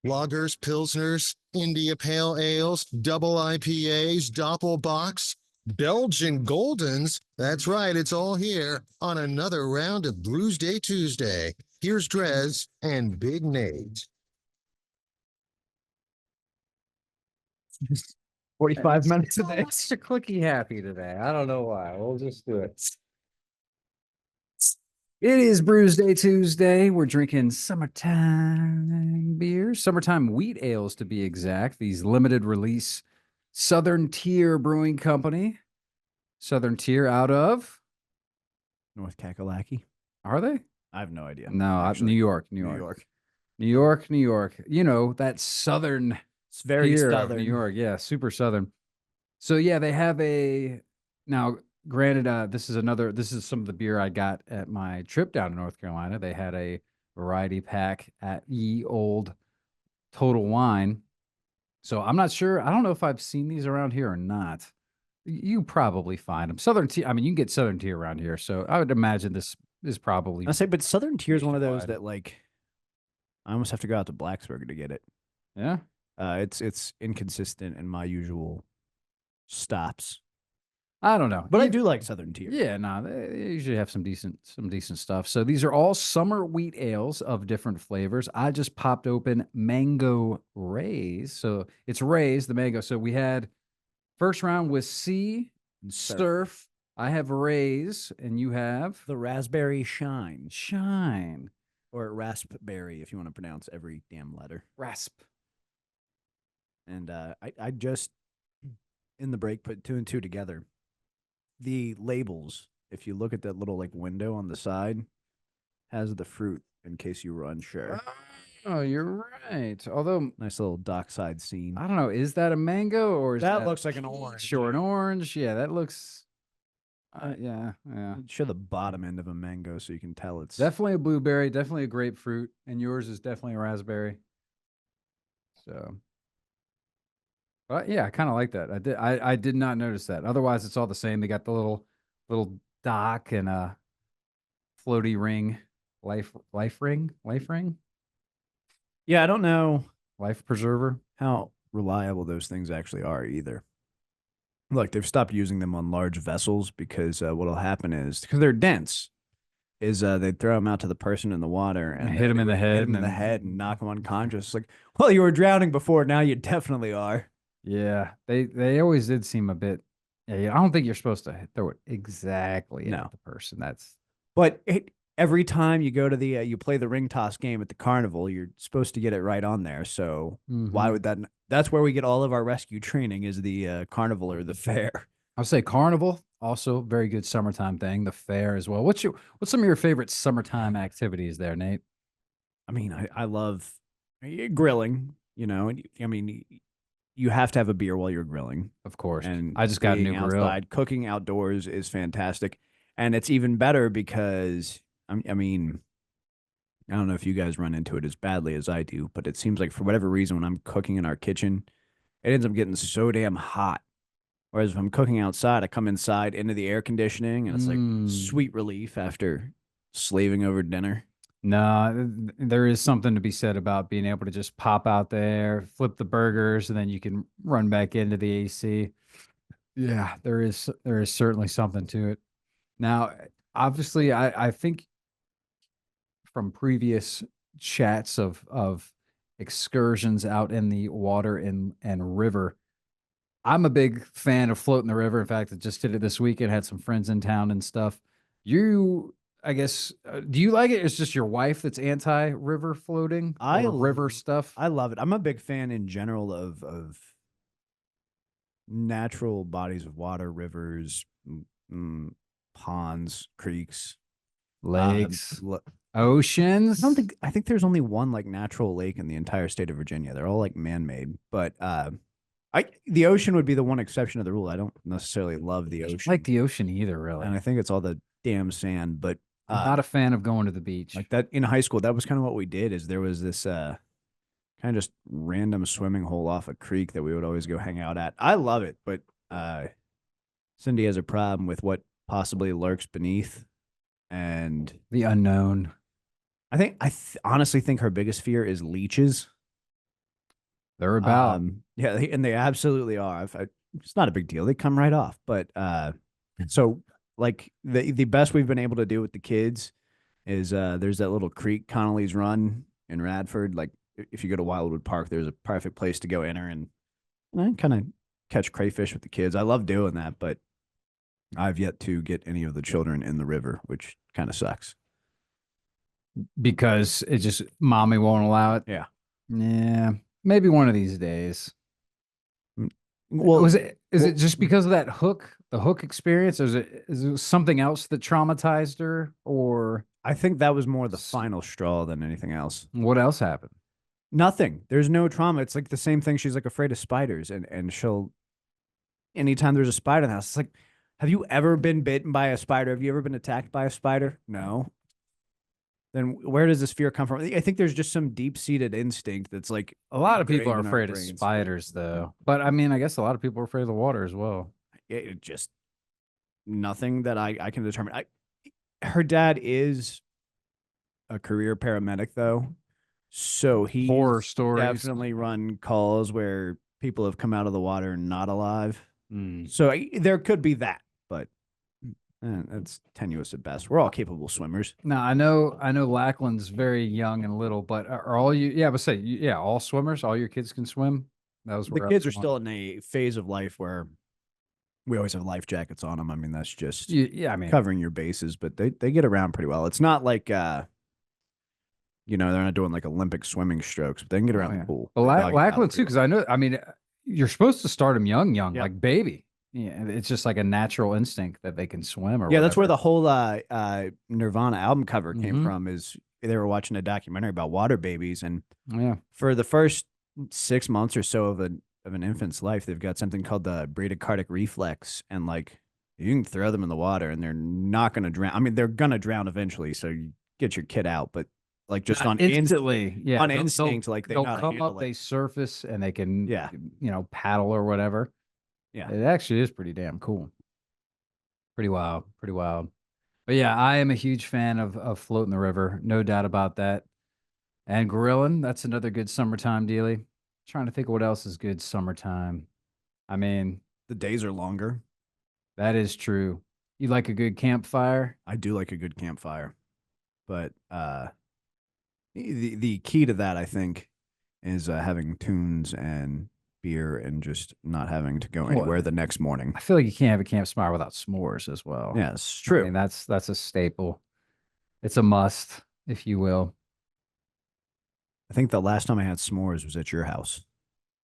Lagers, Pilsners, India Pale Ales, double IPAs, Doppelbocks, Belgian Goldens. That's right, it's all here on another round of Brewsday Tuesday. Here's DreZ and Big Nate. 45 minutes a day. Extra clicky happy today. I don't know why. We'll just do it. It is Brewsday Tuesday. We're drinking summertime beers, summertime wheat ales to be exact. These limited release Southern Tier Brewing Company. Southern Tier out of North Kakalaki. Are they? I have no idea. No, New York. New York. You know, that southern. It's very southern. New York, yeah, super southern. So yeah, they have a now. Granted, this is some of the beer I got at my trip down to North Carolina. They had a variety pack at Ye Old Total Wine. So I'm not sure. I don't know if I've seen these around here or not. You probably find them. Southern Tier. I mean, you can get Southern Tier around here. So I would imagine this is probably. I say, but Southern Tier is one of those that like I almost have to go out to Blacksburg to get it. Yeah. It's inconsistent in my usual stops. I don't know, but I do like Southern Tier. Yeah, no, they usually have some decent stuff. So these are all summer wheat ales of different flavors. I just popped open Mango Rays, so it's Rays, the mango. So we had first round with Sea and Surf. I have Rays, and you have the Raspberry Shine, or Raspberry, if you want to pronounce every damn letter. Rasp. And I just in the break put 2 and 2 together. The labels, if you look at that little like window on the side, has the fruit in case you were unsure. Oh, you're right. Although nice little dockside scene. I don't know, is that a mango or is that looks like an orange? Sure, an orange. Yeah, that looks. Yeah. Show the bottom end of a mango so you can tell it's definitely a blueberry, definitely a grapefruit, and yours is definitely a raspberry. So. But yeah, I kind of like that. I did not notice that. Otherwise, it's all the same. They got the little dock and a floaty ring, life ring. Yeah, I don't know life preserver how reliable those things actually are either. Look, they've stopped using them on large vessels because what'll happen is because they're dense. Is they throw them out to the person in the water and hit him in the head, and knock him unconscious. Like, well, you were drowning before. Now you definitely are. Yeah, they always did seem a bit. Yeah, I don't think you're supposed to throw it exactly at the person. But every time you go to the you play the ring toss game at the carnival, you're supposed to get it right on there. So why would that? That's where we get all of our rescue training is the carnival or the fair. I'll say carnival, also very good summertime thing. The fair as well. What's some of your favorite summertime activities there, Nate? I mean, I love grilling. You know, I mean. You have to have a beer while you're grilling. Of course. And I just got a new grill. Cooking outdoors is fantastic. And it's even better because, I mean, I don't know if you guys run into it as badly as I do, but it seems like for whatever reason, when I'm cooking in our kitchen, it ends up getting so damn hot. Whereas if I'm cooking outside, I come inside into the air conditioning, and it's like sweet relief after slaving over dinner. No, there is something to be said about being able to just pop out there, flip the burgers, and then you can run back into the AC. Yeah, there is certainly something to it. Now, obviously, I think from previous chats of excursions out in the water and river, I'm a big fan of floating the river. In fact, I just did it this weekend, had some friends in town and stuff. I guess, do you like it? It's just your wife that's anti-river floating? River stuff? I love it. I'm a big fan in general of natural bodies of water, rivers, ponds, creeks, lakes, oceans. I think there's only one like natural lake in the entire state of Virginia. They're all like man-made, but the ocean would be the one exception to the rule. I don't necessarily love the ocean. I don't like the ocean either, really. And I think it's all the damn sand, but I'm not a fan of going to the beach. Like that in high school, that was kind of what we did is there was this kind of just random swimming hole off a creek that we would always go hang out at. I love it, but Cindy has a problem with what possibly lurks beneath and the unknown. I honestly think her biggest fear is leeches. They're about. Yeah, and they absolutely are. It's not a big deal. They come right off. But so like the best we've been able to do with the kids is there's that little creek, Connolly's Run in Radford. Like if you go to Wildwood Park, there's a perfect place to go enter and kind of catch crayfish with the kids. I love doing that, but I've yet to get any of the children in the river, which kind of sucks. Because it just mommy won't allow it. Yeah. Yeah, maybe one of these days. Well, Is it just because of that the hook experience, or is it something else that traumatized her, or I think that was more the final straw than anything else. what else happened? Nothing. There's no trauma. It's like the same thing. She's like afraid of spiders, and she'll anytime there's a spider in the house, it's like, have you ever been bitten by a spider? Have you ever been attacked by a spider? No. Then where does this fear come from? I think there's just some deep-seated instinct that's like A lot of people are ingrained in our afraid of brains. spiders, though. But I mean, I guess a lot of people are afraid of the water as well. It just nothing that I can determine. Her dad is a career paramedic though, so he Horror stories. definitely run calls where people have come out of the water not alive. Mm. So there could be that, but that's tenuous at best. We're all capable swimmers. Now I know Lackland's very young and little, but are all you? Yeah, but say yeah, all swimmers, all your kids can swim. That was The kids are still in a phase of life where we always have life jackets on them. I mean, that's just yeah. I mean, covering your bases, but they get around pretty well. It's not like they're not doing like Olympic swimming strokes, but they can get around the pool. Well, They doggy paddle Lackland too, pretty because I know. I mean, you're supposed to start them young, Yeah. like baby. Yeah, it's just like a natural instinct that they can swim. Or Yeah, that's where whatever. the whole Nirvana album cover came Mhm. from. Is they were watching a documentary about water babies, and Yeah. for the first 6 months or so of an infant's life, they've got something called the bradycardic reflex, and like you can throw them in the water, and they're not going to drown. I mean, they're going to drown eventually, so you get your kid out, but like just Not on instantly, yeah, on instinct, like they they'll know how to come handle up, it. they surface, and they can, Yeah. paddle or whatever. Yeah. It actually is pretty damn cool. Pretty wild, pretty wild. But yeah, I am a huge fan of floating the river, no doubt about that. And grilling, that's another good summertime dealie. Trying to think of what else is good summertime. I mean, The days are longer. that is true. You like a good campfire? I do like a good campfire, but the key to that, I think, is having tunes and beer and just not having to go anywhere the next morning. I feel like you can't have a campfire without s'mores as well. Yeah, it's I true. mean, that's a staple. It's a must, if you will. I think the last time I had s'mores was at your house.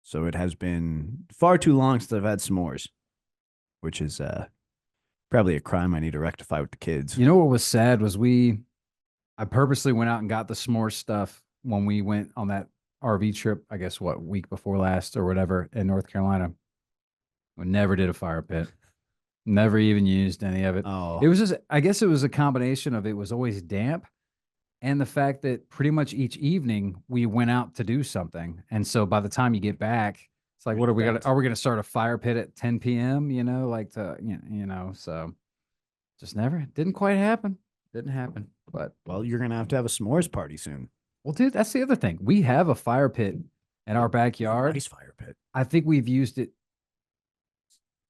So it has been far too long since I've had s'mores, which is probably a crime I need to rectify with the kids. You know what was sad was I purposely went out and got the s'more stuff when we went on that RV trip, I guess week before last or whatever in North Carolina. We never did a fire pit. Never even used any of it. Oh, It was just, I guess it was a combination of it was always damp and the fact that pretty much each evening we went out to do something. And so by the time you get back, it's like, what are we going to start a fire pit at 10 p.m., so just never, didn't quite happen. Didn't happen. But well, you're going to have a s'mores party soon. well, dude, that's the other thing. We have a fire pit in our backyard. Nice fire pit. I think we've used it.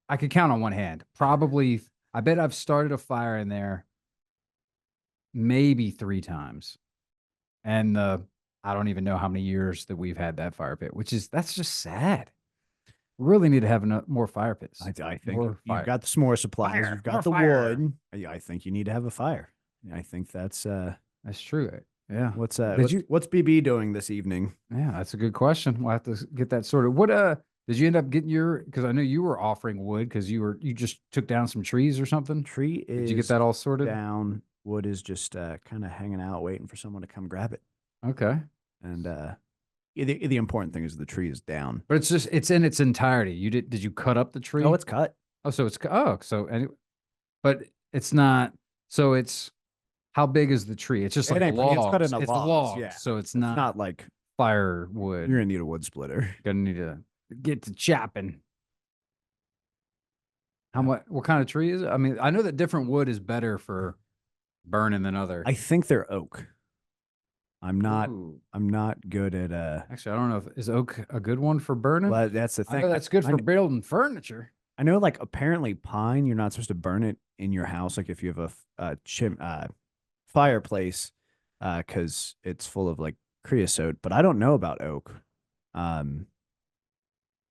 I could count on one hand. Probably, I bet I've started a fire in there maybe 3 times. And I don't even know how many years that we've had that fire pit, that's just sad. We really need to have more fire pits. I think More you've fire. got the s'more supplies. Fire, You've got more the fire. wood. I think you need to have a fire. I think that's true. Yeah. what's Did what's BB doing this evening? Yeah, that's a good question. We'll have to get that sorted. What did you end up getting because I know you were offering wood because you just took down some trees or something? Tree is Did you get that all sorted? down. Wood is just kind of hanging out, waiting for someone to come grab it. Okay. And the important thing is the tree is down. But it's in its entirety. Did you cut up the tree? Oh, it's cut. Oh, so anyway, but it's not. So it's how big is the tree? It's just like It's logs. cut into It's logs, logs. yeah. So it's It's not not like firewood. you're gonna need a wood splitter. Gonna need to get to chopping. What kind of tree is it? I mean, I know that different wood is better for burning than other. I think they're oak. I'm not. Ooh. I'm not good at Actually, I don't know if is oak a good one for burning. Well, that's the I thing. know that's good I, for building furniture. I know, like apparently pine, you're not supposed to burn it in your house, like if you have a fireplace, because it's full of like creosote. But I don't know about oak. Um,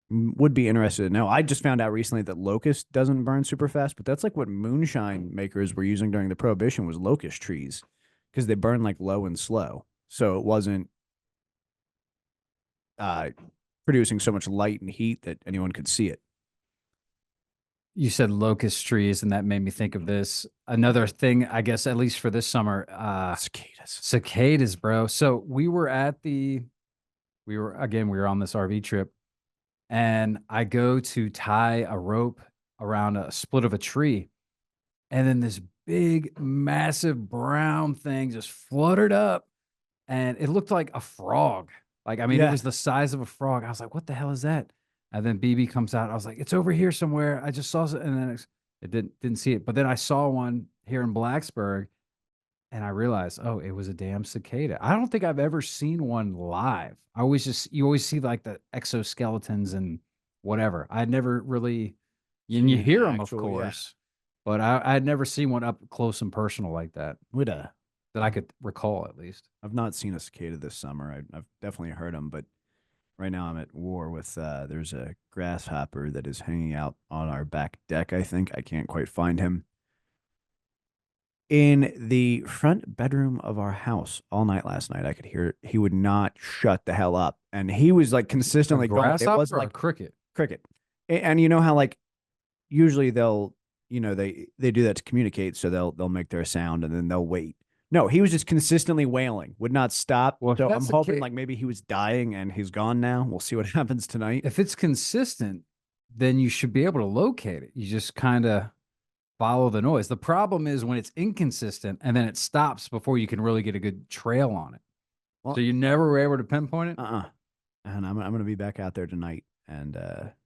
would be interested to know. I just found out recently that locust doesn't burn super fast, but that's like what moonshine makers were using during the prohibition was locust trees, because they burn like low and slow, so it wasn't uh producing so much light and heat that anyone could see it. You said locust trees, and that made me think of this. Another thing, I guess, at least for this summer, Cicadas. cicadas, bro. So we were on this RV trip, and I go to tie a rope around a split of a tree, and then this big, massive brown thing just fluttered up, and it looked like a frog. Like, I mean, it Yeah. was the size of a frog. I was like, "What the hell is that?" And then BB comes out. I was like, "It's over here somewhere. I just saw it." And then it didn't see it. But then I saw one here in Blacksburg, and I realized, oh, it was a damn cicada. I don't think I've ever seen one live. You always see like the exoskeletons and whatever. I'd never really, and you Seen an hear them, of actual, yeah. course, but I'd never seen one up close and personal like that Would that I could recall at least. I've not seen a cicada this summer. I've definitely heard them, but right now I'm at war with. There's a grasshopper that is hanging out on our back deck. I think I can't quite find him. In the front bedroom of our house all night last night, I could hear he would not shut the hell up, and he was like A consistently going. It grasshopper was or a like cricket? cricket, and you know how like usually they'll they do that to communicate, so they'll make their sound and then they'll wait. No, he was just consistently wailing, would not stop. Well, if So I'm that's the hoping case, like maybe he was dying and he's gone now. We'll see what happens tonight. if it's consistent, then you should be able to locate it. You just kind of follow the noise. The problem is when it's inconsistent and then it stops before you can really get a good trail on it. Well, So you never were able to pinpoint it? And I'm gonna be back out there tonight, and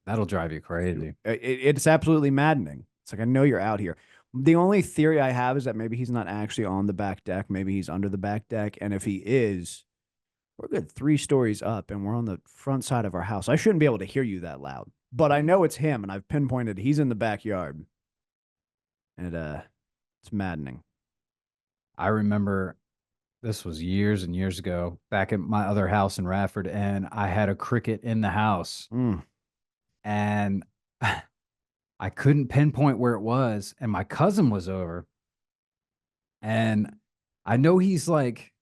That'll drive you crazy. it's absolutely maddening. It's like I know you're out here. The only theory I have is that maybe he's not actually on the back deck. Maybe he's under the back deck, and if he is, we're good 3 stories up, and we're on the front side of our house. I shouldn't be able to hear you that loud, but I know it's him, and I've pinpointed he's in the backyard, and it's maddening. I remember this was years and years ago, back at my other house in Radford, and I had a cricket in the house, Mm. and I couldn't pinpoint where it was, and my cousin was over, and I know he's like,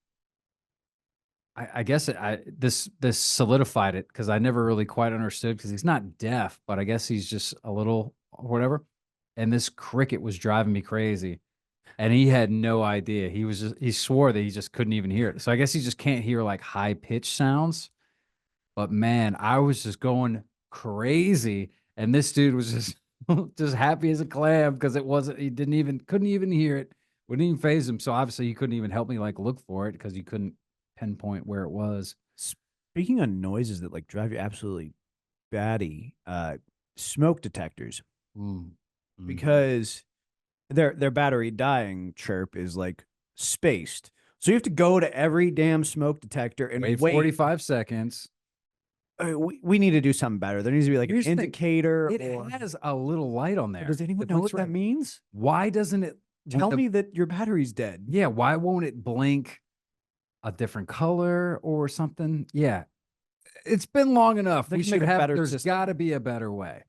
I guess this solidified it because I never really quite understood because he's not deaf, but I guess he's just a little or whatever. And this cricket was driving me crazy, and he had no idea. He swore that he just couldn't even hear it. So I guess he just can't hear like high pitched sounds. But man, I was just going crazy, and this dude was just just happy as a clam because it wasn't. He couldn't even hear it. Wouldn't even phase him. So obviously he couldn't even help me like look for it because he couldn't pinpoint where it was. Speaking of noises that like drive you absolutely batty, smoke detectors, because their battery dying chirp is like spaced. So you have to go to every damn smoke detector and Wait wait. 45 seconds. We need to do something better. There needs to be like Here's an the thing, indicator. It or, has a little light on there. does anyone that know blinks what that red. means? Why doesn't it Tell me that your battery's dead. Yeah, why won't it blink a different color or something? Yeah. It's been long enough. They We can make should a have better there's system. gotta be a better way.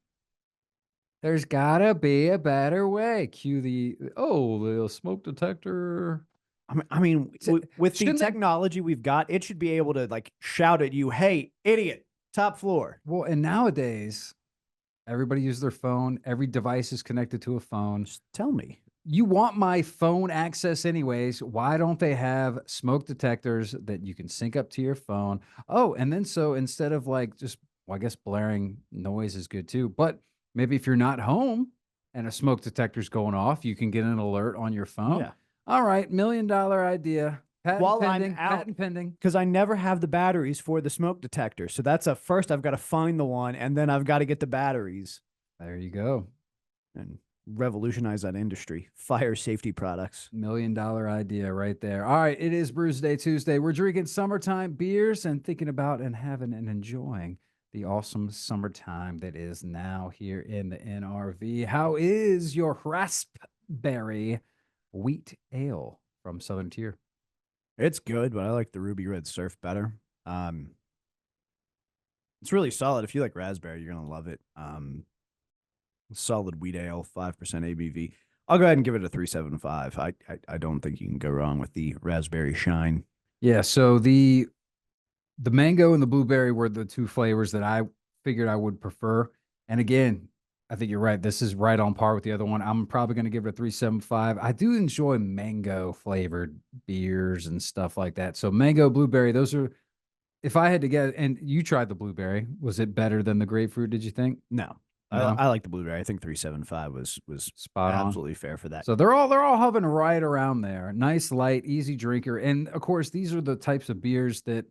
There's gotta be a better way. Cue the smoke detector. I mean, with the Shouldn't they- technology we've got, it should be able to like shout at you, "Hey, idiot, top floor." Well, and nowadays, everybody uses their phone. Every device is connected to a phone. Just tell me. You want my phone access anyways. Why don't they have smoke detectors that you can sync up to your phone? Oh, and then so instead of like just, well, I guess blaring noise is good too. But maybe if you're not home and a smoke detector's going off, you can get an alert on your phone. Yeah. All right, $1 million idea. Patent While I'm pending. out. Patent pending. Because I never have the batteries for the smoke detector. So that's a first. I've got to find the one, and then I've got to get the batteries. There you go. And revolutionize that industry. Fire safety products. $1 million idea right there. All right, it is Brewsday Tuesday. We're drinking summertime beers and thinking about and having and enjoying the awesome summertime that is now here in the NRV. How is your raspberry wheat ale from Southern Tier? It's good, but I like the Ruby Red Surf better. It's really solid. If you like raspberry, you're gonna love it. Solid wheat ale, 5% ABV. I'll go ahead and give it a 3.75. I don't think you can go wrong with the raspberry shine. Yeah, so the mango and the blueberry were the two flavors that I figured I would prefer. And again, I think you're right. This is right on par with the other one. I'm probably going to give it a 3.75. I do enjoy mango flavored beers and stuff like that. So mango, blueberry, those are, if I had to get, and you tried the blueberry, was it better than the grapefruit, did you think? No. No? I like the blueberry. I think 3.75 was Spot on. absolutely fair for that. So they're all hovering right around there. Nice, light, easy drinker. And of course, these are the types of beers that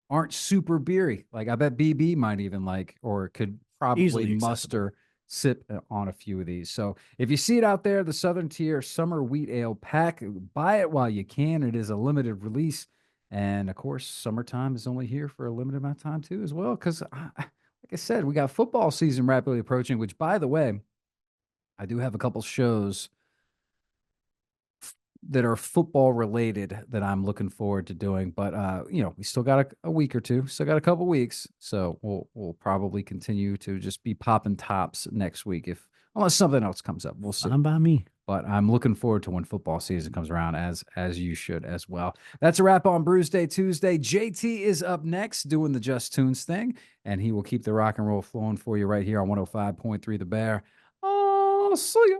aren't super beery. Like I bet BB might even like, or could probably Easily muster sip on a few of these. So if you see it out there, the Southern Tier Summer Wheat Ale Pack, buy it while you can. It is a limited release. And of course, summertime is only here for a limited amount of time too, as well. Because like I said, we got football season rapidly approaching, which by the way, I do have a couple shows that are football related that I'm looking forward to doing. But we still got a week or two, still got a couple weeks. So we'll probably continue to just be popping tops next week unless something else comes up. We'll see. Fine by me. But I'm looking forward to when football season comes around, as you should as well. That's a wrap on Brewsday Tuesday. JT is up next doing the Just Tunes thing, and he will keep the rock and roll flowing for you right here on 105.3 The Bear. Oh, see ya.